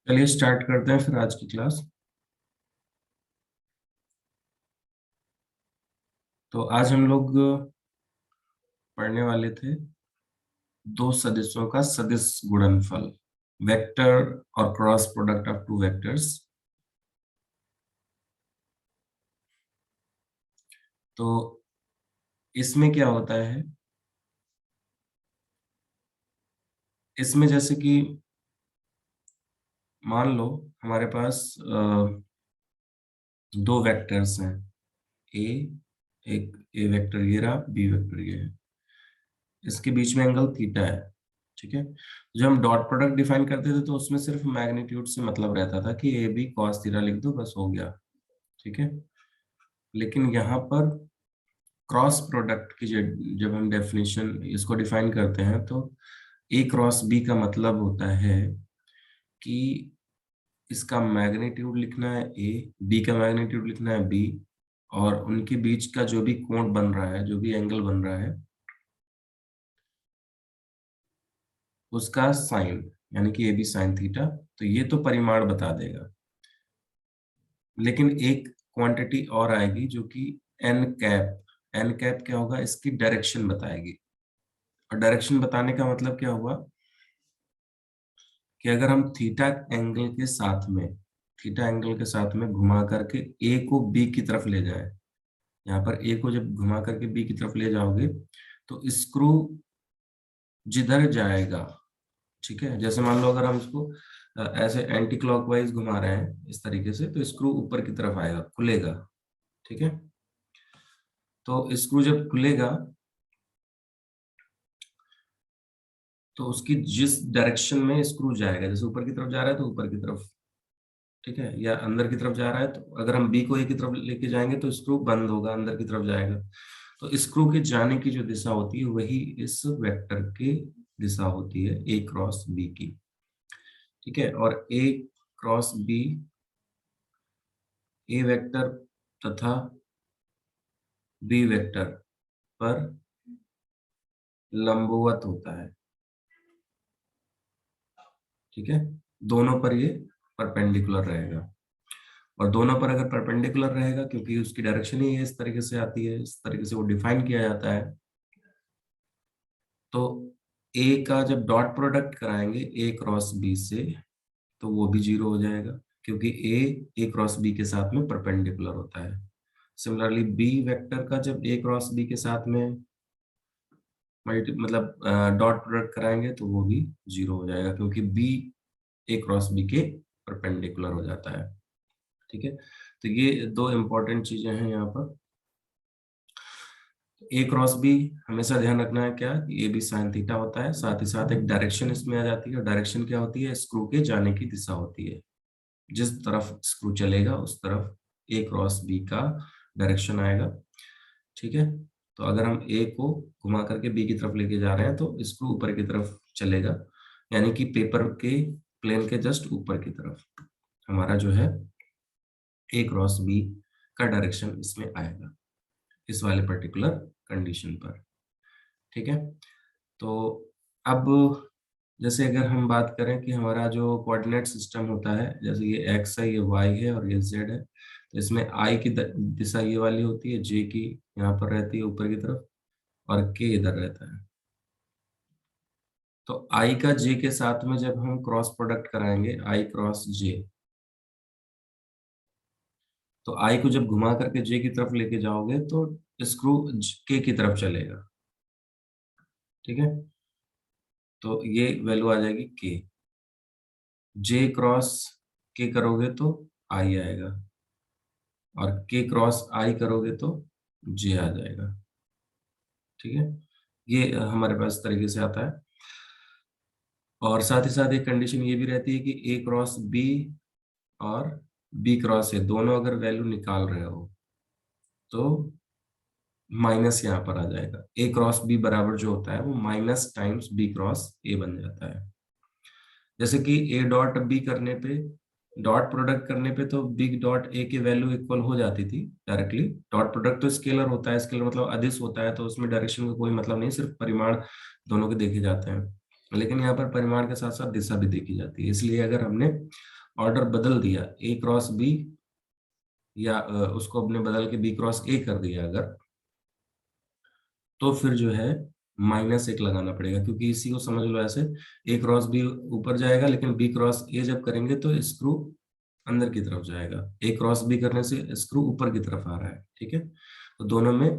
चलिए स्टार्ट करते हैं फिर आज की क्लास। तो आज हम लोग पढ़ने वाले थे दो सदिशों का सदिश गुणनफल, वेक्टर और cross product of two vectors. तो इसमें क्या होता है, इसमें जैसे कि मान लो हमारे पास दो वेक्टर्स हैं, ए एक ए वेक्टर ये रहा, बी वेक्टर ये है, इसके बीच में एंगल थीटा है। ठीक है, जब हम डॉट प्रोडक्ट डिफाइन करते थे तो उसमें सिर्फ मैग्नीट्यूड से मतलब रहता था कि ए बी कॉस थीटा लिख दो, बस हो गया। ठीक है, लेकिन यहाँ पर क्रॉस प्रोडक्ट की जब हम डेफिनेशन इसको डिफाइन करते हैं तो ए क्रॉस बी का मतलब होता है कि इसका मैग्नीट्यूड लिखना है ए, बी का मैग्नीट्यूड लिखना है बी, और उनके बीच का जो भी कोण बन रहा है, जो भी एंगल बन रहा है, उसका साइन, यानी कि ए बी साइन थीटा। तो ये तो परिमाण बता देगा, लेकिन एक क्वांटिटी और आएगी जो कि एन कैप। एन कैप क्या होगा, इसकी डायरेक्शन बताएगी। और डायरेक्शन बताने का मतलब क्या हुआ कि अगर हम थीटा एंगल के साथ में घुमा करके ए को बी की तरफ ले जाए, यहाँ पर ए को जब घुमा करके बी की तरफ ले जाओगे तो स्क्रू जिधर जाएगा, ठीक है, जैसे मान लो अगर हम इसको ऐसे एंटी क्लॉकवाइज घुमा रहे हैं इस तरीके से, तो स्क्रू ऊपर की तरफ आएगा, खुलेगा। ठीक है, तो स्क्रू जब खुलेगा तो उसकी जिस डायरेक्शन में स्क्रू जाएगा, जैसे ऊपर की तरफ जा रहा है तो ऊपर की तरफ, ठीक है, या अंदर की तरफ जा रहा है तो अगर हम बी को ए की तरफ लेके जाएंगे तो स्क्रू बंद होगा, अंदर की तरफ जाएगा। तो स्क्रू के जाने की जो दिशा होती है वही इस वेक्टर की दिशा होती है, ए क्रॉस बी की। ठीक है, और ए क्रॉस बी ए वेक्टर तथा बी वेक्टर पर लंबवत होता है। ठीक है, दोनों पर ये परपेंडिकुलर रहेगा, और दोनों पर अगर परपेंडिकुलर रहेगा, क्योंकि उसकी डायरेक्शन ही इस तरीके से आती है, इस तरीके से वो डिफाइन किया जाता है, तो ए का जब डॉट प्रोडक्ट कराएंगे ए क्रॉस बी से तो वो भी जीरो हो जाएगा, क्योंकि ए क्रॉस बी के साथ में परपेंडिकुलर होता है। सिमिलरली बी वेक्टर का जब ए क्रॉस बी के साथ में मतलब डॉट प्रोडक्ट कराएंगे तो वो भी जीरो हो जाएगा, क्योंकि बी ए क्रॉस बी के परपेंडिकुलर हो जाता है। ठीक है, तो ये दो इंपॉर्टेंट चीजें हैं यहाँ पर। ए क्रॉस बी हमेशा ध्यान रखना है क्या, कि ए बी साइन थीटा होता है, साथ ही साथ एक डायरेक्शन इसमें आ जाती है। और डायरेक्शन क्या होती है, स्क्रू के जाने की दिशा होती है, जिस तरफ स्क्रू चलेगा उस तरफ ए क्रॉस बी का डायरेक्शन आएगा। ठीक है, तो अगर हम ए को घुमा करके बी की तरफ लेके जा रहे हैं तो स्क्रू ऊपर की तरफ चलेगा, यानी कि पेपर के प्लेन के जस्ट ऊपर की तरफ हमारा जो है ए क्रॉस बी का डायरेक्शन इसमें आएगा, इस वाले पर्टिकुलर कंडीशन पर। ठीक है, तो अब जैसे अगर हम बात करें कि हमारा जो कोऑर्डिनेट सिस्टम होता है, जैसे ये एक्स है, ये वाई है और ये जेड है, तो इसमें आई की दिशा ये वाली होती है, जे की यहाँ पर रहती है ऊपर की तरफ, और के इधर रहता है। तो आई का जे के साथ में जब हम क्रॉस प्रोडक्ट कराएंगे, आई क्रॉस जे, तो आई को जब घुमा करके जे की तरफ लेके जाओगे तो स्क्रू के की तरफ चलेगा। ठीक है, तो ये वैल्यू आ जाएगी के। जे क्रॉस के करोगे तो आई आएगा, और के क्रॉस आई करोगे तो जे आ जाएगा। ठीक है, ये हमारे पास इस तरीके से आता है। और साथ ही साथ एक कंडीशन ये भी रहती है कि ए क्रॉस बी और बी क्रॉस ए दोनों अगर वैल्यू निकाल रहे हो तो माइनस यहाँ पर आ जाएगा। ए क्रॉस बी बराबर जो होता है वो minus times B cross a बन जाता है। जैसे कि ए डॉट बी करने पे, डॉट प्रोडक्ट करने पे तो बी डॉट ए की वैल्यू इक्वल हो जाती थी डायरेक्टली। डॉट प्रोडक्ट तो स्केलर होता है, स्केलर मतलब अदिश होता है, तो उसमें डायरेक्शन का कोई मतलब नहीं, सिर्फ परिमाण दोनों के देखे जाते हैं। लेकिन यहाँ पर परिमाण के साथ साथ दिशा भी देखी जाती है, इसलिए अगर हमने ऑर्डर बदल दिया, ए क्रॉस बी, या उसको अपने बदल के बी क्रॉस ए कर दिया अगर, तो फिर जो है -1 लगाना पड़ेगा, क्योंकि इसी को समझ लो ऐसे, ए क्रॉस बी ऊपर जाएगा, लेकिन बी क्रॉस ए जब करेंगे तो स्क्रू अंदर की तरफ जाएगा, ए क्रॉस बी करने से स्क्रू ऊपर की तरफ आ रहा है, ठीक है। तो दोनों में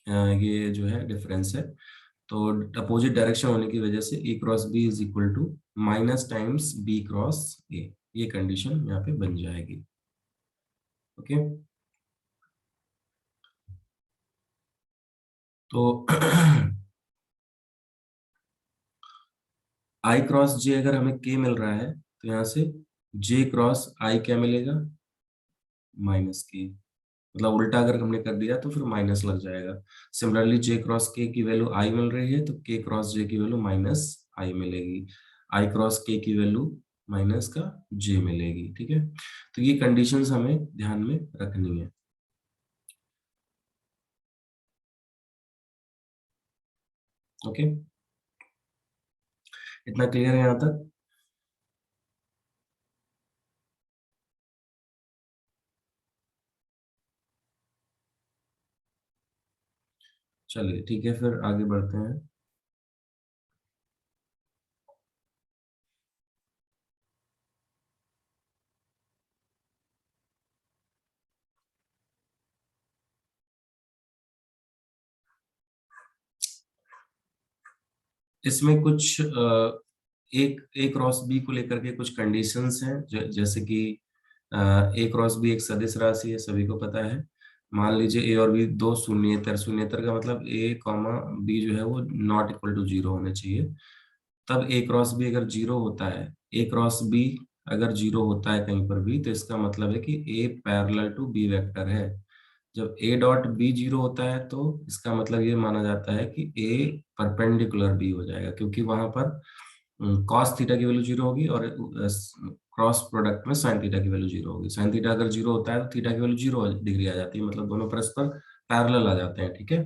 ये जो है डिफरेंस है। तो अपोजिट डायरेक्शन होने की वजह से A cross B is equal to -times B cross A, ये कंडीशन यहाँ पे बन जाएगी। ओके, तो आई क्रॉस जे अगर हमें के मिल रहा है, तो यहाँ से जे क्रॉस आई क्या मिलेगा, -के, मतलब उल्टा अगर हमने कर दिया तो फिर माइनस लग जाएगा। सिमिलरली जे क्रॉस के की वैल्यू आई मिल रही है, तो के क्रॉस जे की वैल्यू -आई मिलेगी, आई क्रॉस के की वैल्यू माइनस का जे मिलेगी, ठीक है। तो ये कंडीशंस हमें ध्यान में रखनी है। ओके, इतना क्लियर है यहाँ तक? चलिए ठीक है, फिर आगे बढ़ते हैं। इसमें कुछ ए क्रॉस बी को लेकर के कुछ कंडीशंस हैं, जैसे कि ए क्रॉस बी एक सदिश राशि है, सभी को पता है। मान लीजिए ए और बी दो शून्येतर, शून्येतर का मतलब ए कॉमा बी जो है वो नॉट इक्वल टू जीरो होने चाहिए। तब ए क्रॉस बी अगर जीरो होता है, ए क्रॉस बी अगर जीरो होता है कहीं पर भी, तो इसका मतलब है कि ए पैरेलल टू बी वेक्टर है। जब ए डॉट बी जीरो होता है, तो इसका मतलब ये माना जाता है कि ए परपेंडिकुलर बी हो जाएगा, क्योंकि वहां पर कॉस थीटा की वैल्यू जीरो होगी, और क्रॉस प्रोडक्ट में साइन थीटा की वैल्यू जीरो होगी। साइन थीटा अगर जीरो होता है तो थीटा की वैल्यू 0 डिग्री आ जाती है, मतलब दोनों परस्पर पैरेलल आ जाते हैं, ठीक है।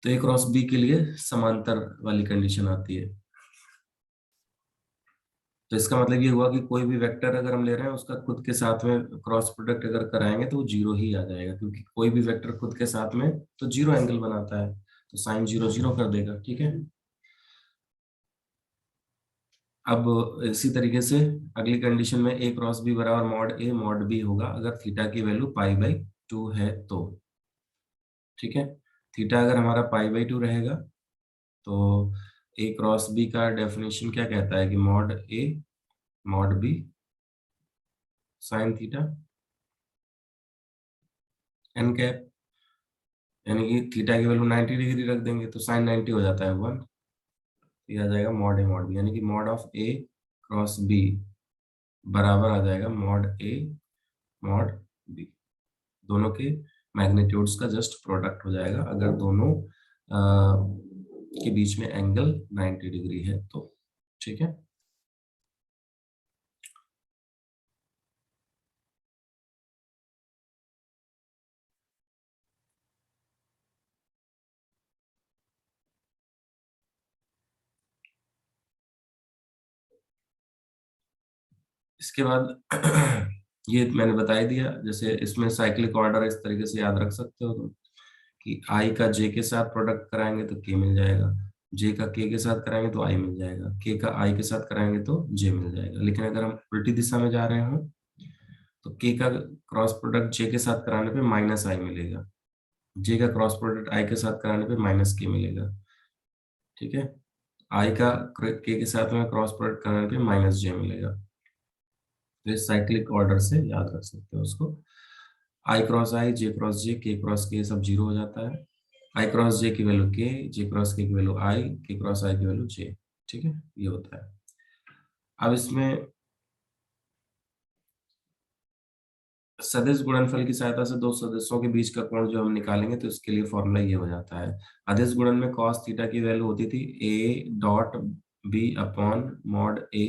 तो ए क्रॉस बी के लिए समांतर वाली कंडीशन आती है। तो इसका मतलब ये हुआ कि कोई भी वेक्टर अगर हम ले रहे हैं, उसका खुद के साथ में क्रॉस प्रोडक्ट अगर कराएंगे तो वो जीरो ही आ जाएगा, क्योंकि कोई भी वेक्टर खुद के साथ में तो जीरो एंगल बनाता है, तो साइन जीरो जीरो कर देगा, ठीक है। अब इसी तरीके से अगली कंडीशन में ए क्रॉस बी बराबर मॉड ए मॉड बी होगा, अगर थीटा की वैल्यू पाई/2 है तो, ठीक है। थीटा अगर हमारा पाई/2 रहेगा, तो ए क्रॉस बी का डेफिनेशन क्या कहता है कि मॉड ए mod B sine theta N cap, यानी कि थीटा की वैल्यू 90 डिग्री रख देंगे तो साइन 90 हो जाता है 1, तो ये आ जाएगा मॉड ए मॉड बी, यानी कि mod of A cross b बराबर आ जाएगा मॉड ए मॉड बी। दोनों के मैग्नीट्यूड्स का जस्ट प्रोडक्ट हो जाएगा, अगर दोनों के बीच में एंगल 90 डिग्री है तो, ठीक है। इसके बाद ये मैंने बता ही दिया, जैसे इसमें साइक्लिक ऑर्डर इस तरीके से याद रख सकते हो तुम, कि आई का जे के साथ प्रोडक्ट कराएंगे तो के मिल जाएगा, जे का के साथ कराएंगे तो आई मिल जाएगा, के का आई के साथ कराएंगे तो जे मिल जाएगा। लेकिन अगर हम उल्टी दिशा में जा रहे हो, तो के का क्रॉस प्रोडक्ट जे के साथ कराने पे -आई मिलेगा, जे का क्रॉस प्रोडक्ट आई के साथ कराने पे -के मिलेगा, ठीक है। आई का के साथ में क्रॉस प्रोडक्ट कराने पे -जे मिलेगा। तो इस साइक्लिक ऑर्डर से याद रख सकते हो उसको। आई क्रॉस आई, जे क्रॉस जे, के क्रॉस के सब जीरो हो जाता है। आई क्रॉस जे की वैल्यू के, जे क्रॉस के की वैल्यू आई, के क्रॉस आई की वैल्यू जे, ठीक है, ये होता है। अब इसमें सदिश गुणनफल की सहायता से दो सदस्यों के बीच का कोण जो हम निकालेंगे, तो इसके लिए फॉर्मूला ये हो जाता है। अदिश गुणन में cos थीटा की वैल्यू होती थी a dot b upon mod A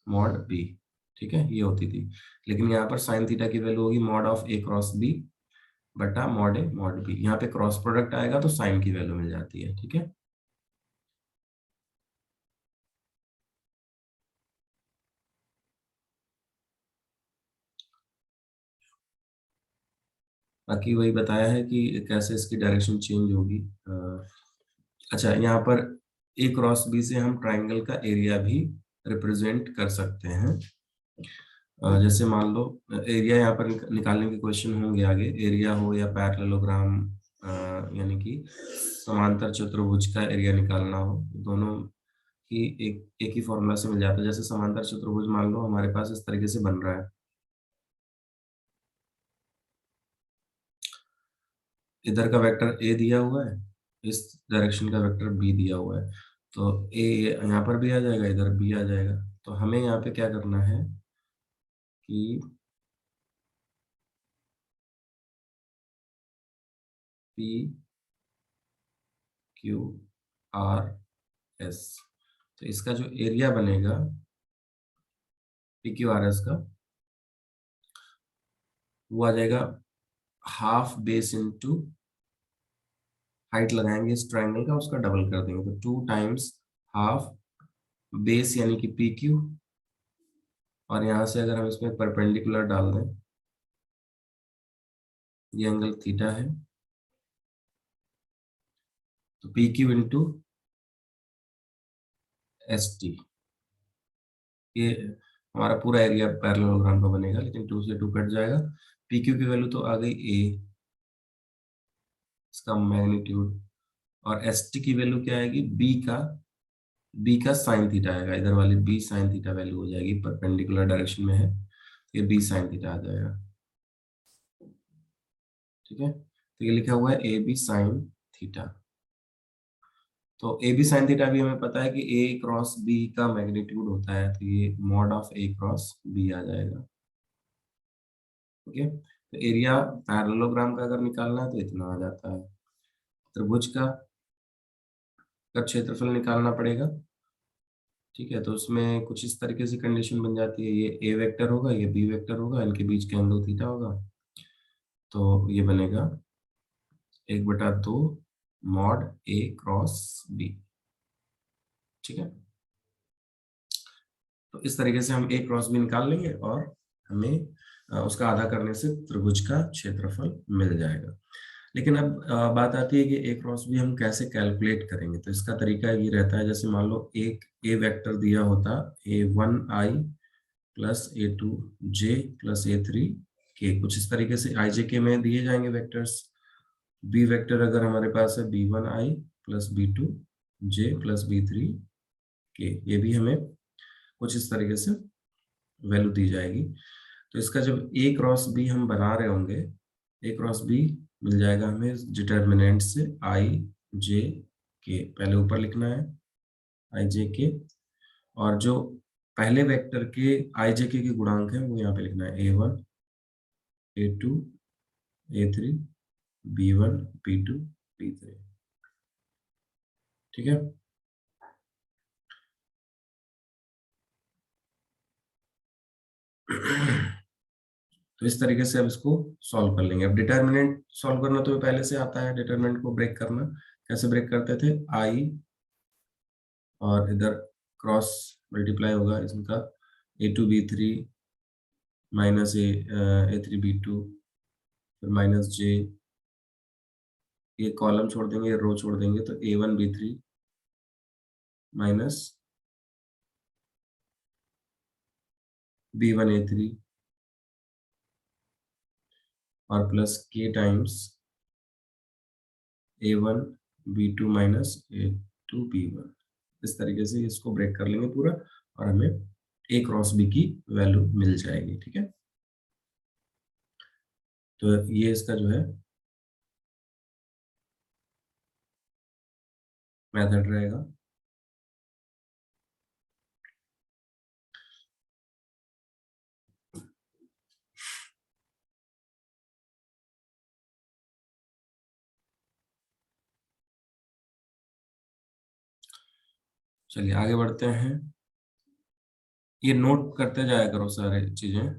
mod b, ठीक है, ये होती थी। लेकिन यहाँ पर साइन थीटा की वैल्यू होगी mod of A cross b बटा मॉड ए मॉड बी। यहाँ पे क्रॉस प्रोडक्ट आएगा तो साइन की वैल्यू मिल जाती है, ठीक है। बाकी वही बताया है कि कैसे इसकी डायरेक्शन चेंज होगी। अच्छा, यहाँ पर ए क्रॉस बी से हम ट्राइंगल का एरिया भी रिप्रेजेंट कर सकते हैं। जैसे मान लो एरिया यहाँ पर निकालने के क्वेश्चन होंगे आगे, एरिया हो या पैरेललोग्राम, यानी कि समांतर चतुर्भुज का एरिया निकालना हो, दोनों ही एक ही फॉर्मूला से मिल जाता है। जैसे समांतर चतुर्भुज मान लो हमारे पास इस तरीके से बन रहा है, इधर का वेक्टर ए दिया हुआ है, इस डायरेक्शन का वेक्टर बी दिया हुआ है, तो ए यहाँ पर भी आ जाएगा, इधर बी आ जाएगा। तो हमें यहाँ पे क्या करना है कि पी क्यू आर एस, तो इसका जो एरिया बनेगा पी क्यू आर एस का, वो आ जाएगा हाफ बेस इंटू हाइट लगाएंगे इस ट्राइंगल का, उसका डबल कर देंगे, तो 2 टाइम्स हाफ बेस यानी कि पी क्यू, और यहाँ से अगर हम इसमें परपेंडिकुलर डाल दें, ये एंगल थीटा है, तो P Q into S T, ये हमारा पूरा एरिया पैरेललोग्राम का बनेगा, लेकिन 2 से 2 कट जाएगा। पी क्यू की वैल्यू तो आ गई ए, इसका मैग्नीट्यूड, और एस टी की वैल्यू क्या आएगी, बी का साइन थीटा आएगा, इधर वाली बी साइन थीटा वैल्यू हो जाएगी, परपेंडिकुलर डायरेक्शन में है, ये बी साइन थीटा आ जाएगा। ठीक है, तो ये लिखा हुआ है ए बी साइन थीटा। तो ए बी साइन थीटा भी हमें पता है कि ए क्रॉस बी का मैग्नीट्यूड होता है, तो ये mod of A cross B आ जाएगा। ओके, तो एरिया पैरेललोग्राम का अगर निकालना है तो इतना आ जाता है। त्रिभुज का क्षेत्रफल निकालना पड़ेगा। ठीक है, तो उसमें कुछ इस तरीके से कंडीशन बन जाती है, ये ए वेक्टर होगा, ये बी वेक्टर होगा, इनके बीच का एंगल थीटा होगा, तो ये बनेगा 1/2 मॉड ए क्रॉस बी। ठीक है, तो इस तरीके से हम ए क्रॉस बी निकाल लेंगे और हमें उसका आधा करने से त्रिभुज का क्षेत्रफल मिल जाएगा। लेकिन अब बात आती है कि ए क्रॉस बी हम कैसे कैलकुलेट करेंगे। तो इसका तरीका ये रहता है, जैसे मान लो एक ए वेक्टर दिया होता, A1i plus A2j plus A3 के, कुछ इस तरीके से आई जे के में दिए जाएंगे वेक्टर्स। बी वेक्टर अगर हमारे पास है B1i plus B2j plus B3 के, ये भी हमें कुछ इस तरीके से वैल्यू दी जाएगी। तो इसका जब ए क्रॉस बी हम बना रहे होंगे, ए क्रॉस बी मिल जाएगा हमें डिटर्मिनेंट से आई जे के, पहले ऊपर लिखना है आई जे के, और जो पहले वेक्टर के आई जे के गुणांक है वो यहाँ पे लिखना है A1 A2 A3 B1 B2 B3। ठीक है, तो इस तरीके से अब इसको सॉल्व कर लेंगे। अब डिटर्मिनेंट सॉल्व करना तो पहले से आता है, डिटर्मिनेंट को ब्रेक करना कैसे ब्रेक करते थे, आई और इधर क्रॉस मल्टीप्लाई होगा इनका, A2 B3 minus A3 B2, फिर माइनस जे, ये कॉलम छोड़ देंगे, रो छोड़ देंगे, तो A1 B3 minus B1 A3 और प्लस के times A1 B2 minus A2 B1। इस तरीके से इसको ब्रेक कर लेंगे पूरा, और हमें ए क्रॉस बी की वैल्यू मिल जाएगी। ठीक है, तो ये इसका जो है मेथड रहेगा। चलिए आगे बढ़ते हैं, ये नोट करते जाया करो सारे चीजें,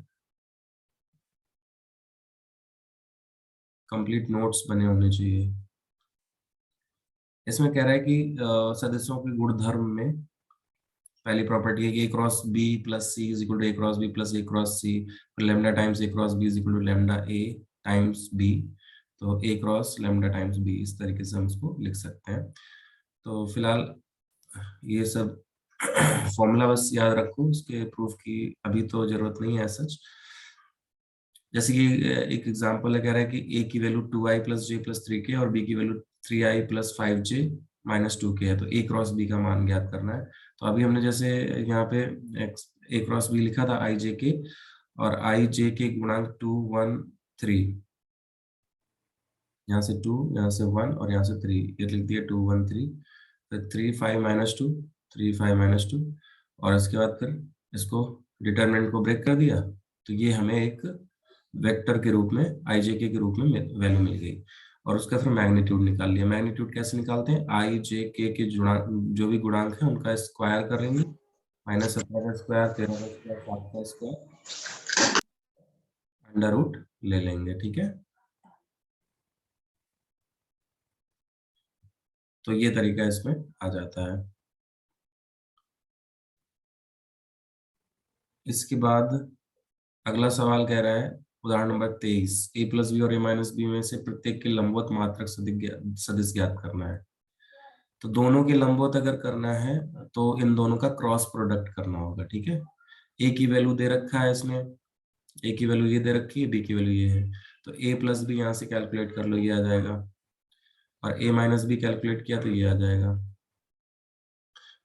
कंप्लीट नोट्स बने होने चाहिए। इसमें कह रहा है कि सदस्यों के गुणधर्म में पहली प्रॉपर्टी है कि A cross B plus C is equal to A cross B plus A cross C, lambda times A cross B is equal to lambda A times B. तो A cross lambda times B, इस तरीके से हम इसको लिख सकते हैं। तो फिलहाल ये सब फॉर्मूला बस याद रखो, उसके प्रूफ की अभी तो जरूरत नहीं है सच। जैसे कि एक एग्जांपल है, कह रहा है कि ए की वैल्यू 2i प्लस जे प्लस 3k और बी की value 3i plus 5j minus 2k है, तो ए क्रॉस बी का मान ज्ञात करना है। तो अभी हमने जैसे यहाँ पे ए क्रॉस बी लिखा था आई जे के, और आई जे के गुणांक 2 1 3, यहाँ से 2, यहाँ से 1 और यहाँ से 3, ये लिख दिया 2 1 3, फिर 3 5 माइनस 2, 3 5 माइनस 2, और इसके बाद फिर इसको डिटरमिनेंट को ब्रेक कर दिया, तो ये हमें एक वेक्टर के रूप में आई जे के रूप में वैल्यू मिल गई। और उसका फिर मैग्नीट्यूड निकाल लिया। मैग्नीट्यूड कैसे निकालते हैं, आई जे के जो भी गुणांक है उनका स्क्वायर करेंगे, माइनस 17 का स्क्वायर, 13 का स्क्वायर, 7 का स्क्वायर, अंडर रूट ले लेंगे, ठीक है। तो ये तरीका इसमें आ जाता है। इसके बाद अगला सवाल कह रहा है, उदाहरण नंबर 23, ए प्लस बी और ए माइनस बी में से प्रत्येक के लंबवत मात्रक सदिश ज्ञात करना है। तो दोनों के लंबवत अगर करना है तो इन दोनों का क्रॉस प्रोडक्ट करना होगा, ठीक है। ए की वैल्यू दे रखा है इसमें, ए की वैल्यू ये दे रखी है, बी की वैल्यू ये है, तो ए प्लस बी यहाँ से कैलकुलेट कर लो, ये आ जाएगा, और ए माइनस बी कैलकुलेट किया तो ये आ जाएगा।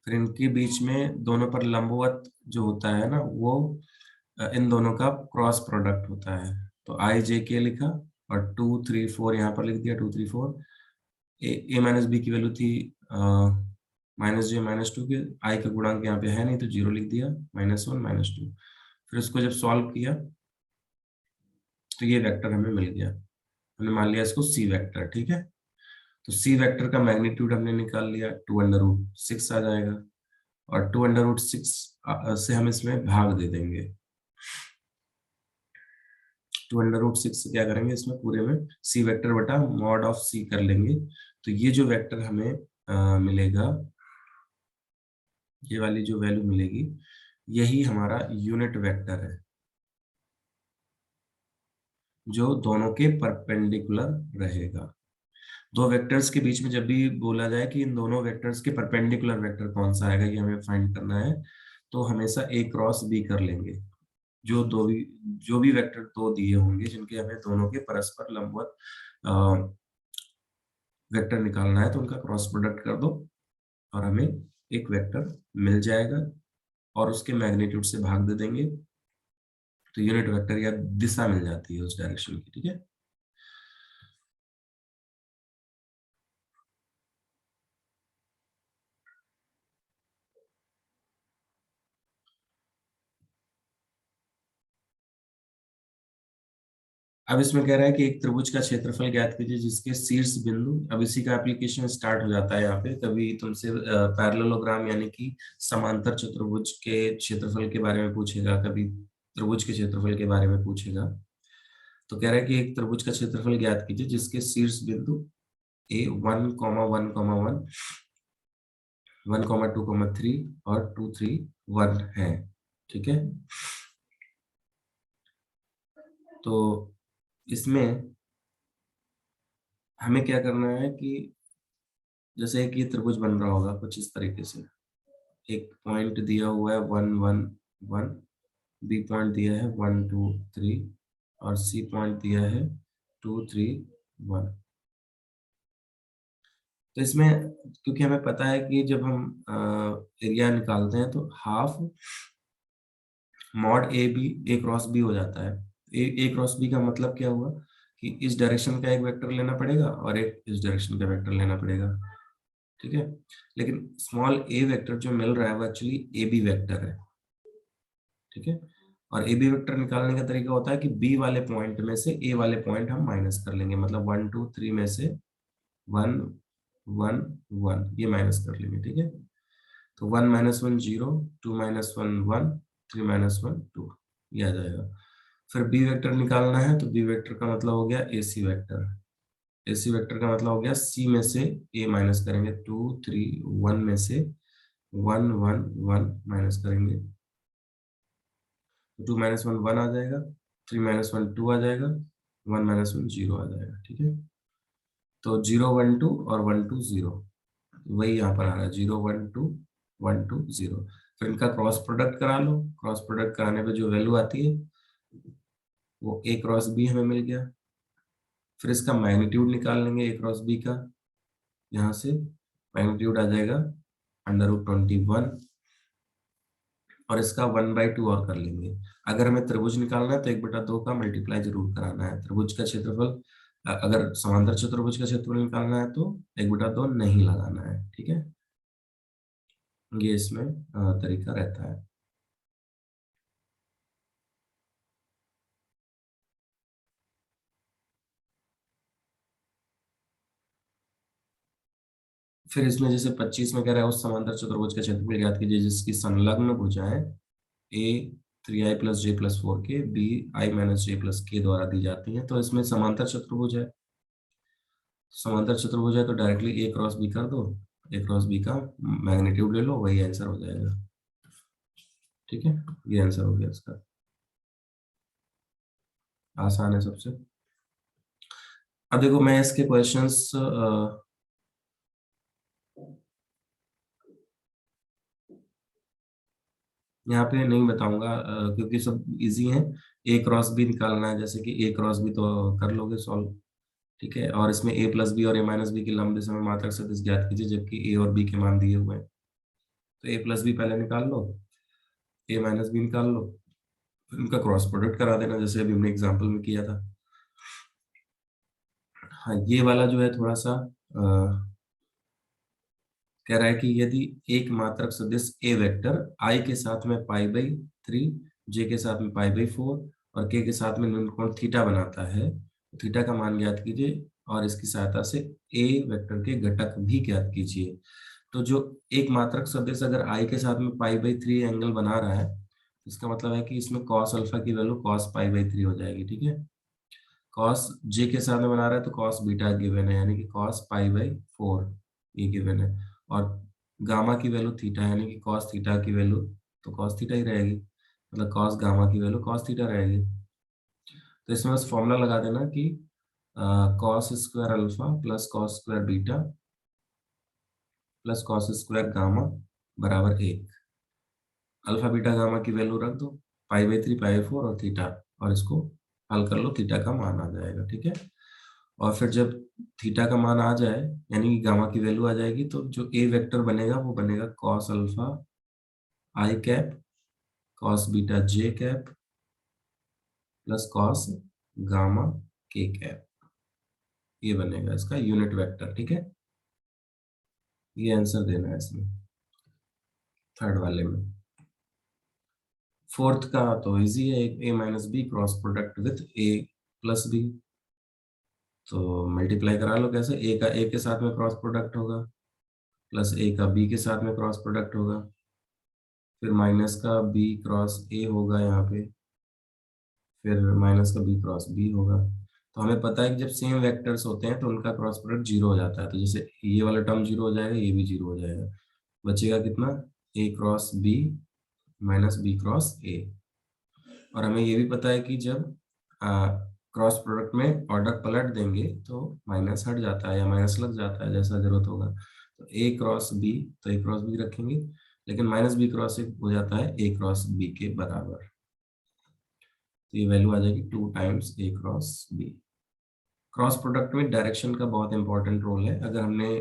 फिर इनके बीच में दोनों पर लंबवत जो होता है ना, वो इन दोनों का क्रॉस प्रोडक्ट होता है। तो आई जे के लिखा, और 2 3 4 यहाँ पर लिख दिया, 2 3 4। ए माइनस बी की वैल्यू थी माइनस जे माइनस 2 के, आई का गुणांक यहाँ पे है नहीं तो 0 लिख दिया, -1 -2। फिर उसको जब सॉल्व किया तो ये वेक्टर हमें मिल गया, हमने मान लिया इसको सी वेक्टर, ठीक है। तो सी वेक्टर का मैग्नीट्यूड हमने निकाल लिया, 2√6 आ जाएगा, और 2√6 से हम इसमें भाग दे देंगे। 2√6 से क्या करेंगे, इसमें पूरे में सी वेक्टर बटा मॉड ऑफ सी कर लेंगे। तो ये जो वेक्टर हमें मिलेगा, ये वाली जो वैल्यू मिलेगी, यही हमारा यूनिट वेक्टर है, जो दोनों के परपेंडिकुलर रहेगा। दो वेक्टर्स के बीच में जब भी बोला जाए कि इन दोनों वेक्टर्स के परपेंडिकुलर वेक्टर कौन सा आएगा, ये हमें फाइंड करना है, तो हमेशा ए क्रॉस बी कर लेंगे। जो भी वेक्टर दो दिए होंगे जिनके हमें दोनों के परस्पर लंबवत वेक्टर निकालना है, तो उनका क्रॉस प्रोडक्ट कर दो और हमें एक वेक्टर मिल जाएगा, और उसके मैग्नीट्यूड से भाग दे देंगे, तो यूनिट वेक्टर या दिशा मिल जाती है उस डायरेक्शन की, ठीक है। अब इसमें कह रहा है कि एक त्रिभुज का क्षेत्रफल ज्ञात कीजिए जिसके शीर्ष बिंदु, अब इसी का एप्लीकेशन स्टार्ट हो जाता है यहाँ पे। कभी तुमसे पैरेललोग्राम यानी कि समांतर चतुर्भुज के क्षेत्रफल के बारे में पूछेगा, कभी त्रिभुज के क्षेत्रफल के बारे में पूछेगा। तो कह रहा है कि एक त्रिभुज का क्षेत्रफल ज्ञात कीजिए जिसके शीर्ष बिंदु ए 1,1,1, 1,2,3 और 2 3 1 है, ठीक है। तो इसमें हमें क्या करना है कि जैसे एक ये त्रिभुज बन रहा होगा कुछ इस तरीके से, एक पॉइंट दिया हुआ है 1 1 1, बी पॉइंट दिया है 1 2 3, और सी पॉइंट दिया है 2 3 1। तो इसमें क्योंकि हमें पता है कि जब हम एरिया निकालते हैं तो half mod a b a cross b हो जाता है। ए क्रॉस बी का मतलब क्या हुआ कि इस डायरेक्शन का एक वेक्टर लेना पड़ेगा और एक इस डायरेक्शन का वेक्टर लेना पड़ेगा, ठीक है। लेकिन स्मॉल ए वेक्टर जो मिल रहा है वो एक्चुअली ए बी वेक्टर है, ठीक है। और ए बी वेक्टर निकालने का तरीका होता है कि बी वाले पॉइंट में से ए वाले पॉइंट हम माइनस कर लेंगे, मतलब 1 2 3 में से 1 1 1 ये माइनस कर लेंगे, ठीक है। तो 1 -1 0, 2 -1 1, 3 -1 2, ये आ जाएगा। फिर बी वेक्टर निकालना है, तो बी वेक्टर का मतलब हो गया ए सी वेक्टर, ए सी वेक्टर का मतलब हो गया सी में से ए माइनस करेंगे, 2 3 1 में से 1 1 1 माइनस करेंगे, 2 -1 1 आ जाएगा, 3 -1 2 आ जाएगा, 1 - 1 जीरो आ जाएगा, ठीक है। तो 0 1 2 और 1 2 0, वही यहाँ पर आ रहा है, 0 1 2 1 2 0। फिर इनका क्रॉस प्रोडक्ट करा लो, क्रॉस प्रोडक्ट कराने पे जो वैल्यू आती है वो A क्रॉस B हमें मिल गया। फिर इसका मैग्नीट्यूड निकाल लेंगे A क्रॉस B का, यहाँ से मैग्नीट्यूड आ जाएगा √21, और इसका 1/2 और कर लेंगे। अगर हमें त्रिभुज निकालना है तो 1/2 का मल्टीप्लाई जरूर कराना है। त्रिभुज का क्षेत्रफल, अगर समांतर चतुर्भुज का क्षेत्रफल निकालना है तो 1/2 नहीं लगाना है, ठीक है। ये इसमें तरीका रहता है। फिर इसमें जैसे 25 में कह रहा है उस समांतर चतुर्भुज का क्षेत्रफल ज्ञात कीजिए जिसकी संलग्न भुजाएं ए 3i + j + 4 के बी i - j + k द्वारा दी जाती हैं। तो इसमें समांतर चतुर्भुज है, समांतर चतुर्भुज है तो डायरेक्टली ए क्रॉस बी कर दो, ए क्रॉस बी का मैग्नीट्यूड ले लो, वही आंसर हो जाएगा, ठीक है। ये आंसर हो गया इसका, आसान है सबसे। अब देखो मैं इसके क्वेश्चंस यहाँ पे नहीं बताऊंगा, क्योंकि सब इजी हैं। ए क्रॉस बी निकालना है, जैसे कि ए क्रॉस बी तो कर लोगे सॉल्व, ठीक है। और इसमें A + B और A - B की लंब दिशा में मात्रक सदिश ज्ञात कीजिए जबकि A और B के मान दिए हुए हैं। तो A + B पहले निकाल लो, A - B निकाल लो, फिर उनका क्रॉस प्रोडक्ट करा देना जैसे अभी हमने एग्जाम्पल में किया था। हाँ, ये वाला जो है थोड़ा सा कह रहा है कि यदि एक मात्रक सदिश ए वेक्टर आई के साथ में π/3, जे के साथ में π/4 और के साथ में न्यूनकोण कोण थीटा बनाता है तो थीटा का मान ज्ञात कीजिए और इसकी सहायता से ए वेक्टर के घटक भी ज्ञात कीजिए। तो जो एक मात्रक सदिश अगर आई के साथ में π/3 एंगल बना रहा है, इसका मतलब है कि इसमें cos अल्फा की वैल्यू cos π/3 हो जाएगी, ठीक है। कॉस जे के साथ में बना रहा है तो कॉस बीटा गिवन है, यानी कि कॉस π/4 ये गिवन है। और गामा की वैल्यू थीटा है, यानी कि कॉस थीटा की वैल्यू तो कॉस थीटा ही रहेगी, मतलब कॉस गामा की वैल्यू कॉस थीटा रहेगी। तो इसमें बस फॉर्मूला लगा देना कि cos square alpha plus cos square beta plus cos square gamma बराबर 1। अल्फा बीटा गामा की वैल्यू रख दो, π/3 π/4 और थीटा, और इसको हल कर लो, थीटा का मान आ जाएगा, ठीक है। और फिर जब थीटा का मान आ जाए यानी कि गामा की वैल्यू आ जाएगी तो जो ए वेक्टर बनेगा वो बनेगा कॉस अल्फा आई कैप कॉस बीटा जे कैप प्लस कॉस गामा के कैप, ये बनेगा इसका यूनिट वेक्टर, ठीक है। ये आंसर देना है इसमें थर्ड वाले में। फोर्थ का तो इजी है, A - B cross product with A + B। तो मल्टीप्लाई करा लो, कैसे ए का ए के साथ में क्रॉस प्रोडक्ट होगा प्लस ए का बी के साथ में क्रॉस प्रोडक्ट होगा, फिर माइनस का बी क्रॉस ए होगा यहाँ पे, फिर माइनस का बी क्रॉस बी होगा। तो हमें पता है कि जब सेम वेक्टर्स होते हैं तो उनका क्रॉस प्रोडक्ट जीरो हो जाता है, तो जैसे ये वाला टर्म जीरो हो जाएगा, ये भी जीरो हो जाएगा, बचेगा कितना A cross B minus B cross A। और हमें ये भी पता है कि जब क्रॉस प्रोडक्ट में ऑर्डर पलट देंगे तो माइनस हट जाता है या माइनस लग जाता है जैसा जरूरत होगा। तो A क्रॉस B, तो A क्रॉस B रखेंगे, लेकिन माइनस B क्रॉस A हो जाता है A क्रॉस B के बराबर। तो ये वैल्यू आ जाएगी 2 times A cross B। Cross product में डायरेक्शन का बहुत इंपॉर्टेंट रोल है, अगर हमने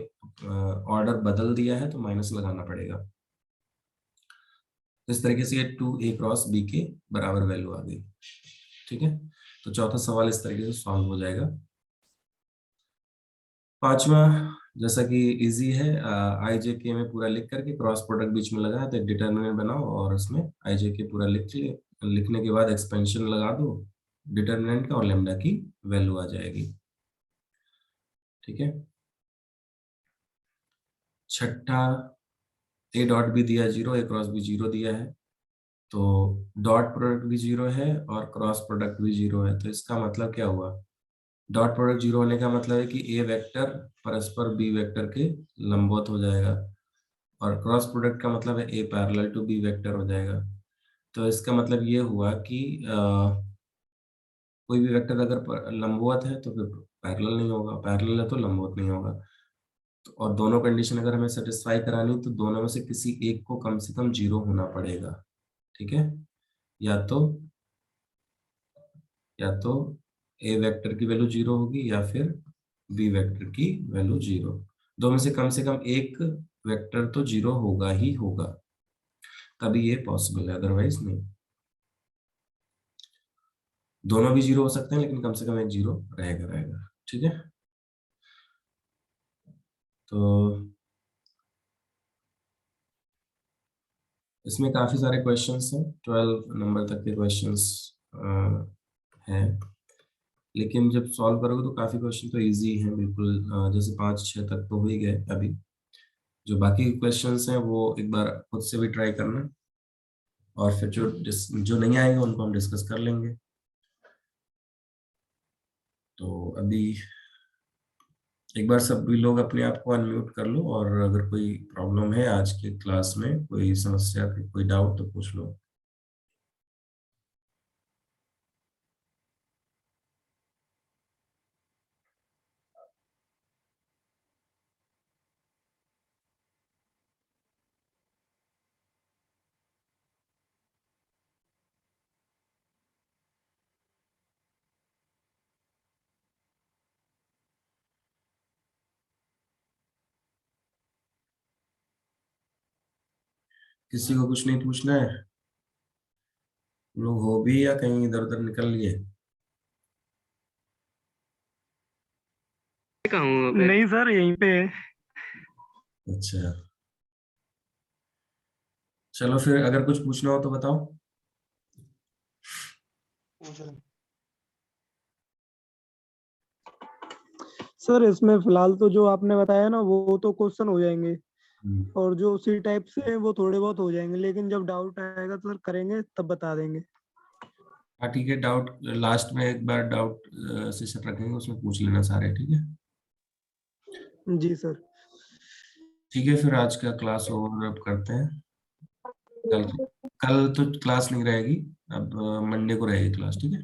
ऑर्डर बदल दिया है तो माइनस लगाना पड़ेगा। तो इस तरीके से ये 2A क्रॉस B के बराबर वैल्यू आ गई, ठीक है। तो चौथा सवाल इस तरीके से सॉल्व हो जाएगा। पांचवा, जैसा कि इजी है, आई जे के में पूरा लिख करके क्रॉस प्रोडक्ट बीच में लगा है तो एक डिटर्मिनेंट बनाओ और उसमें आई जे के पूरा लिख लिए, लिखने के बाद एक्सपेंशन लगा दो डिटर्मिनेंट का और लेमडा की वैल्यू आ जाएगी, ठीक है। छठा, ए डॉट भी दिया जीरो, ए क्रॉस भी जीरो दिया है, तो डॉट प्रोडक्ट भी जीरो है और क्रॉस प्रोडक्ट भी जीरो है, तो इसका मतलब क्या हुआ, डॉट प्रोडक्ट जीरो होने का मतलब है कि ए वेक्टर परस्पर बी वेक्टर के लंबवत हो जाएगा, और क्रॉस प्रोडक्ट का मतलब है ए पैरेलल टू बी वेक्टर हो जाएगा। तो इसका मतलब ये हुआ कि कोई भी वेक्टर अगर लंबवत है तो फिर पैरेलल नहीं होगा, पैरेलल है तो लंबवत नहीं होगा। तो और दोनों कंडीशन अगर हमें सेटिस्फाई करानी तो दोनों में से किसी एक को कम से कम 0 होना पड़ेगा। ठीक है, या तो या तो ए वेक्टर की वैल्यू 0 होगी या फिर बी वेक्टर की वैल्यू 0। दो में से कम एक वेक्टर तो 0 होगा ही होगा, तभी ये पॉसिबल है, अदरवाइज नहीं। दोनों भी 0 हो सकते हैं लेकिन कम से कम एक 0 रहेगा रहेगा। ठीक है, तो इसमें काफी सारे क्वेश्चंस हैं, 12 नंबर तक के क्वेश्चंस हैं, लेकिन जब सॉल्व करोगे तो काफी क्वेश्चन तो इजी हैं बिल्कुल। जैसे 5-6 तक तो हो ही गए अभी। जो बाकी क्वेश्चंस हैं वो एक बार खुद से भी ट्राई करना, और फिर जो नहीं आएगा उनको हम डिस्कस कर लेंगे। तो अभी एक बार सभी लोग अपने आप को अनम्यूट कर लो, और अगर कोई प्रॉब्लम है आज के क्लास में, कोई समस्या, कोई डाउट तो पूछ लो। किसी को कुछ नहीं पूछना है? लोग हो भी या कहीं इधर उधर निकल लिए? कहाँ हूँ मैं? नहीं सर, यहीं पे है। अच्छा, चलो फिर अगर कुछ पूछना हो तो बताओ। सर इसमें फिलहाल तो जो आपने बताया ना वो तो क्वेश्चन हो जाएंगे, हम्म। और जो उसी टाइप से हैं वो थोड़े बहुत हो जाएंगे, लेकिन जब डाउट आएगा तो सर करेंगे तब बता देंगे। हाँ ठीक है, डाउट लास्ट में एक बार डाउट सेशन रखेंगे, उसमें पूछ लेना सारे। ठीक है, जी सर। ठीक है, फिर आज का क्लास ओवर अब करते हैं। कल कल तो क्लास नहीं रहेगी, अब मंडे को रहेगी क्लास। ठीक है।